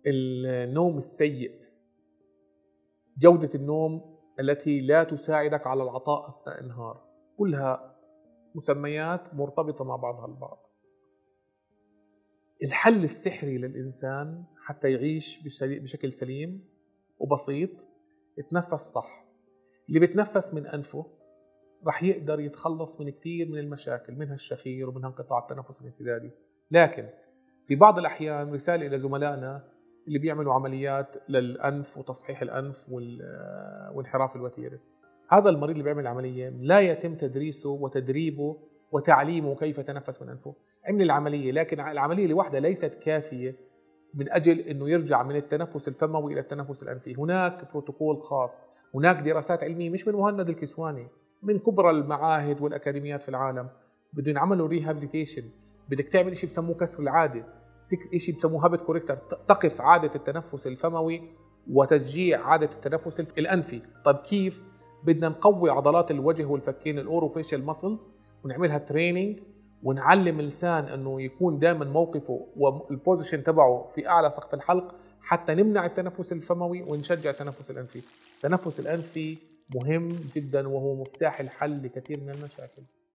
النوم السيء، جودة النوم التي لا تساعدك على العطاء أثناء النهار، كلها مسميات مرتبطة مع بعضها البعض. الحل السحري للإنسان حتى يعيش بشكل سليم وبسيط، يتنفس صح. اللي بيتنفس من أنفه رح يقدر يتخلص من كثير من المشاكل، منها الشخير ومنها انقطاع التنفس الانسدادي. لكن في بعض الأحيان رسالة إلى زملائنا اللي بيعملوا عمليات للأنف وتصحيح الأنف وانحراف الوتيرة، هذا المريض اللي بيعمل عملية لا يتم تدريسه وتدريبه وتعليمه كيف يتنفس من أنفه. عمل العملية، لكن العملية لوحدها ليست كافية من أجل أنه يرجع من التنفس الفموي إلى التنفس الأنفي. هناك بروتوكول خاص، هناك دراسات علمية مش من مهند الكسواني، من كبرى المعاهد والأكاديميات في العالم، بدهم يعملوا ريهابيليتيشن. بدك تعمل شيء بسموه كسر العادة، شيء بسموه هابت كوريكتر، تقف عادة التنفس الفموي وتشجيع عادة التنفس الأنفي. طيب كيف؟ بدنا نقوي عضلات الوجه والفكين، الأوروفيشال ماسلز، ونعملها تريننج، ونعلم اللسان أنه يكون دائما موقفه والبوزيشن تبعه في أعلى سقف الحلق حتى نمنع التنفس الفموي ونشجع التنفس الأنفي. التنفس الأنفي مهم جدا وهو مفتاح الحل لكثير من المشاكل.